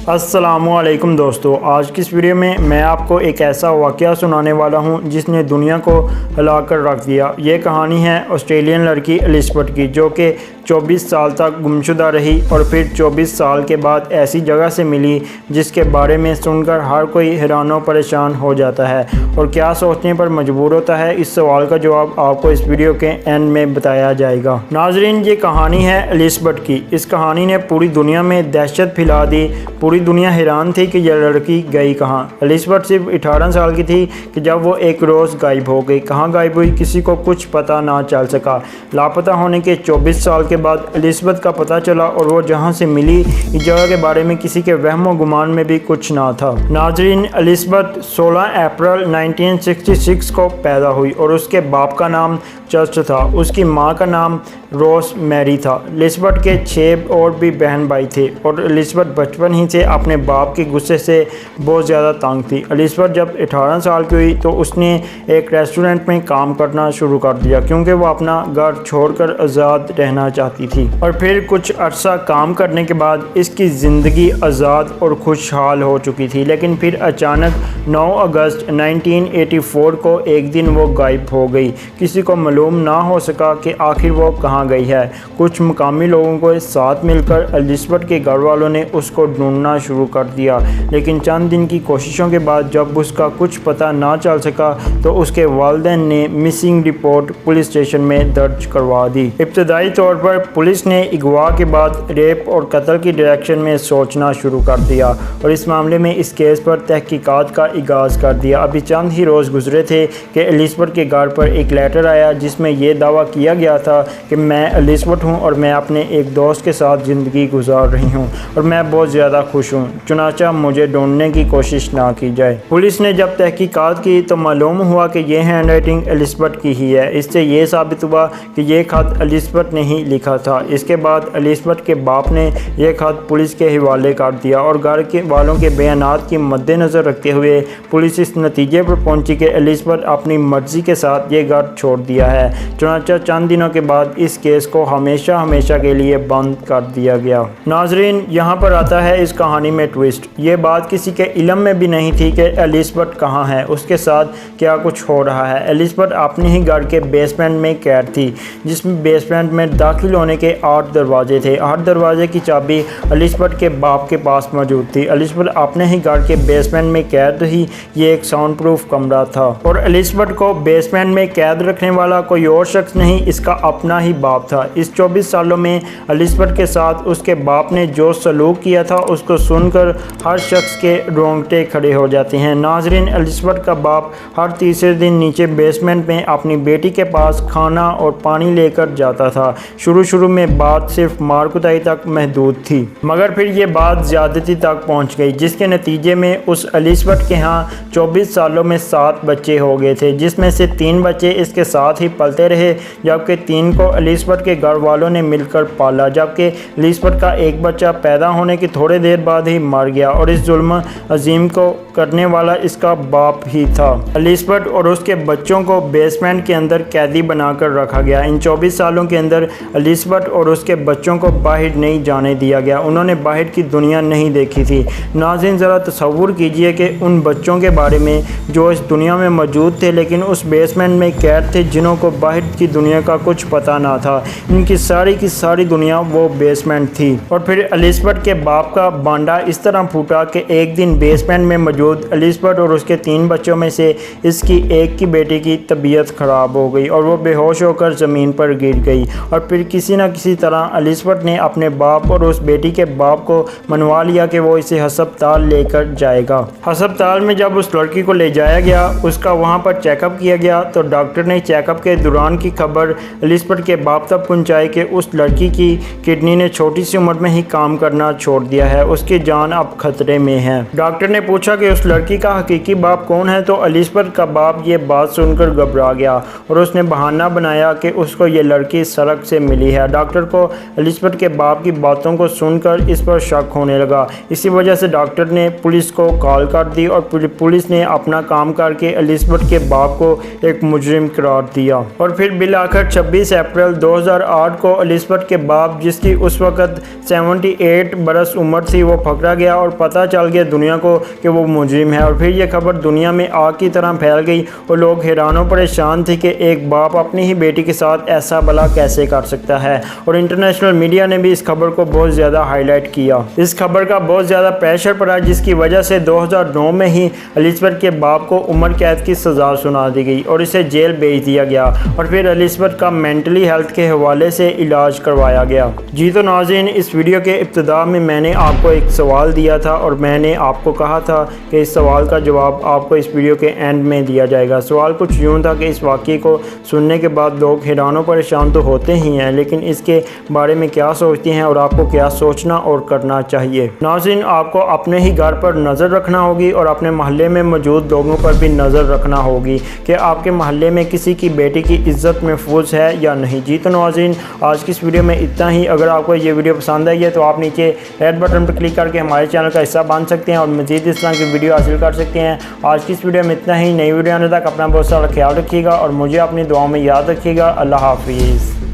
अस्सलामुअलैकुम दोस्तों, आज की इस वीडियो में मैं आपको एक ऐसा वाक़या सुनाने वाला हूं जिसने दुनिया को हिला कर रख दिया। ये कहानी है ऑस्ट्रेलियन लड़की एलिज़ाबेथ की, जो कि 24 साल तक गुमशुदा रही और फिर 24 साल के बाद ऐसी जगह से मिली जिसके बारे में सुनकर हर कोई हैरान और परेशान हो जाता है और क्या सोचने पर मजबूर होता है। इस सवाल का जवाब आपको इस वीडियो के एंड में बताया जाएगा। नाजरीन, ये कहानी है एलिज़ाबेथ की। इस कहानी ने पूरी दुनिया में दहशत फैला दी। पूरी दुनिया हैरान थी कि यह लड़की गई कहाँ। एलिज़ाबेथ सिर्फ 18 साल की थी कि जब वो एक रोज़ गायब हो गई। कहाँ गायब हुई, किसी को कुछ पता ना चल सका। लापता होने के 24 साल के बाद एलिज़ाबेथ का पता चला और वो जहाँ से मिली इस जगह के बारे में किसी के वहम गुमान में भी कुछ ना था। नाजरीन, एलिज़ाबेथ 16 अप्रैल 1966 को पैदा हुई और उसके बाप का नाम चर्च था। उसकी माँ का नाम रोज मैरी था। एलिज़ाबेथ के 6 और भी बहन भाई थे और एलिज़ाबेथ बचपन ही से अपने बाप के गुस्से से बहुत ज़्यादा तंग थी। एलिज़ाबेथ जब 18 साल की हुई तो उसने एक रेस्टोरेंट में काम करना शुरू कर दिया क्योंकि वो अपना घर छोड़कर आज़ाद रहना चाहती थी। और फिर कुछ अरसा काम करने के बाद इसकी ज़िंदगी आज़ाद और खुशहाल हो चुकी थी। लेकिन फिर अचानक 9 अगस्त 1984 को एक दिन वो गायब हो गई। किसी को मालूम ना हो सका कि आखिर वो कहाँ गई है। कुछ मुकामी लोगों के साथ मिलकर एलिज़ाबेथ के घर वालों ने उसको ढूंढना शुरू कर दिया, लेकिन चंद दिन की कोशिशों के बाद जब उसका कुछ पता ना चल सका तो उसके वालिदैन ने मिसिंग रिपोर्ट पुलिस स्टेशन में दर्ज करवा दी। इब्तदाई तौर पर पुलिस ने अगवा के बाद रेप और कत्ल की डायरेक्शन में सोचना शुरू कर दिया और इस मामले में इस केस पर तहकीकात का आगाज़ कर दिया। अभी चंद ही रोज़ गुजरे थे कि एलिज़ाबेथ के घर पर एक लेटर आया जिसमें यह दावा किया गया था कि मैं एलिज़ाबेथ हूँ और मैं अपने एक दोस्त के साथ ज़िंदगी गुजार रही हूँ और मैं बहुत ज़्यादा खुश हूँ, चुनाचा मुझे ढूंढने की कोशिश ना की जाए। पुलिस ने जब तहकीकात की तो मालूम हुआ कि यह हैंड राइटिंग एलिज़ाबेथ की ही है। इससे ये साबित हुआ कि यह खत एलिज़ाबेथ ने ही लिखा था। इसके बाद एलिज़ाबेथ के बाप ने यह खत पुलिस के हवाले कर दिया और घर के वालों के बयानात की मद्देनज़र रखते हुए पुलिस इस नतीजे पर पहुंची कि एलिज़ाबेथ अपनी मर्ज़ी के साथ ये घर छोड़ दिया है। चुनाचा चंद दिनों के बाद इस केस को हमेशा हमेशा के लिए बंद कर दिया गया। नाजरीन, यहाँ पर आता है इस कहानी में ट्विस्ट। ये बात किसी के इल्म में भी नहीं थी कि एलिज़ाबेथ कहाँ है, उसके साथ क्या कुछ हो रहा है। एलिज़ाबेथ अपने ही घर के बेसमेंट में कैद थी, जिसमें बेसमेंट में दाखिल होने के 8 दरवाजे थे। 8 दरवाजे की चाबी एलिज़ाबेथ के बाप के पास मौजूद थी। एलिज़ाबेथ अपने ही घर के बेसमेंट में कैद रही। ये एक साउंड प्रूफ कमरा था और एलिज़ाबेथ को बेसमेंट में कैद रखने वाला कोई और शख्स नहीं, इसका अपना ही बाप था। इस 24 सालों में एलिज़ाबेथ के साथ उसके बाप ने जो सलूक किया था उसको सुनकर हर शख्स के रोंगटे खड़े हो जाते हैं। नाजरीन, एलिज़ाबेथ का बाप हर तीसरे दिन नीचे बेसमेंट में अपनी बेटी के पास खाना और पानी लेकर जाता था। शुरू में बात सिर्फ मार कुटाई तक महदूद थी, मगर फिर ये बात ज़्यादती तक पहुंच गई, जिसके नतीजे में उस एलिज़ाबेथ के यहाँ 24 सालों में 7 बच्चे हो गए थे, जिसमें से 3 बच्चे इसके साथ ही पलते रहे, जबकि 3 को एलिज़ाबेथ के घर वालों ने मिलकर पाला। जबकि एलिज़ाबेथ का एक बच्चा पैदा होने की थोड़ी देर बाद ही मर गया और इस जुल्म अजीम को करने वाला इसका बाप ही था। एलिज़ाबेथ और उसके बच्चों को बेसमेंट के अंदर कैदी बनाकर रखा गया। इन 24 सालों के अंदर एलिज़ाबेथ और उसके बच्चों को बाहर नहीं जाने दिया गया। उन्होंने बाहर की दुनिया नहीं देखी थी। नाज़रीन, ज़रा तसव्वुर कीजिए कि उन बच्चों के बारे में जो इस दुनिया में मौजूद थे लेकिन उस बेसमेंट में कैद थे, जिन्हों को बाहर की दुनिया का कुछ पता ना था। इनकी सारी की सारी दुनिया वो बेसमेंट थी। और फिर एलिज़ाबेथ के बाप का बांडा इस तरह फूटा कि एक दिन बेसमेंट में मौजूद एलिज़ाबेथ और उसके 3 बच्चों में से इसकी एक की बेटी की तबीयत ख़राब हो गई और वो बेहोश होकर ज़मीन पर गिर गई। और फिर किसी न किसी तरह एलिज़ाबेथ ने अपने बाप और उस बेटी के बाप को मनवा लिया कि वो इसे हस्पताल लेकर जाएगा। हस्पताल में जब उस लड़की को ले जाया गया, उसका वहाँ पर चेकअप किया गया तो डॉक्टर ने चेकअप के दौरान की खबर एलिज़ाबेथ के बाप तक पहुँचाई कि उस लड़की की किडनी ने छोटी सी उम्र में ही काम करना छोड़ दिया है, उसकी जान अब खतरे में है। डॉक्टर ने पूछा कि उस लड़की का हकीकी बाप कौन है, तो एलिज़ाबेथ का बाप ये बात सुनकर घबरा गया और उसने बहाना बनाया कि उसको ये लड़की सड़क से मिली है। डॉक्टर को एलिज़ाबेथ के बाप की बातों को सुनकर इस पर शक होने लगा। इसी वजह से डॉक्टर ने पुलिस को कॉल कर दी और पुलिस ने अपना काम करके एलिज़ाबेथ के बाप को एक मुजरिम करार दिया। और फिर बिल आखिर 26 अप्रैल 2008 को एलिज़ाबेथ के बाप, जिसकी उस वक़्त 78 बरस उम्र थी, वो पकड़ा गया और पता चल गया दुनिया को कि वो मुजरिम है। और फिर ये खबर दुनिया में आग की तरह फैल गई और लोग हैरान परेशान थे कि एक बाप अपनी ही बेटी के साथ ऐसा भला कैसे कर सकता है। और इंटरनेशनल मीडिया ने भी इस खबर को बहुत ज़्यादा हाईलाइट किया। इस खबर का बहुत ज़्यादा प्रेशर पड़ा, जिसकी वजह से 2009 में ही एलिज़ाबेथ के बाप को उम्र कैद की सज़ा सुना दी गई और इसे जेल भेज दिया गया। और फिर एलिज़ाबेथ का मेंटली हेल्थ के हवाले से इलाज करवाया गया। जी तो नाज़रीन, इस वीडियो के इब्तिदा में मैंने आपको एक सवाल दिया था और मैंने आपको कहा था कि इस सवाल का जवाब आपको इस वीडियो के एंड में दिया जाएगा। सवाल कुछ यूँ था कि इस वाक़े को सुनने के बाद लोग हैरान परेशान तो होते ही हैं, लेकिन इसके बारे में क्या सोचते हैं और आपको क्या सोचना और करना चाहिए। नाज़रीन, आपको अपने ही घर पर नज़र रखना होगी और अपने मोहल्ले में मौजूद लोगों पर भी नज़र रखना होगी कि आपके मोहल्ले में किसी की बेटी की इज़्ज़त महफूज है या नहीं। जी तो नाज़रीन, आज की इस वीडियो में इतना ही। अगर आपको ये वीडियो पसंद आई है तो आप नीचे रेड बटन पर क्लिक करके हमारे चैनल का हिस्सा बन सकते हैं और मज़ीद इस तरह की वीडियो हासिल कर सकते हैं। आज की इस वीडियो में इतना ही। नई वीडियो आने तक अपना बहुत सारा ख्याल रखिएगा और मुझे अपनी दुआओं में याद रखिएगा। अल्लाह हाफिज़।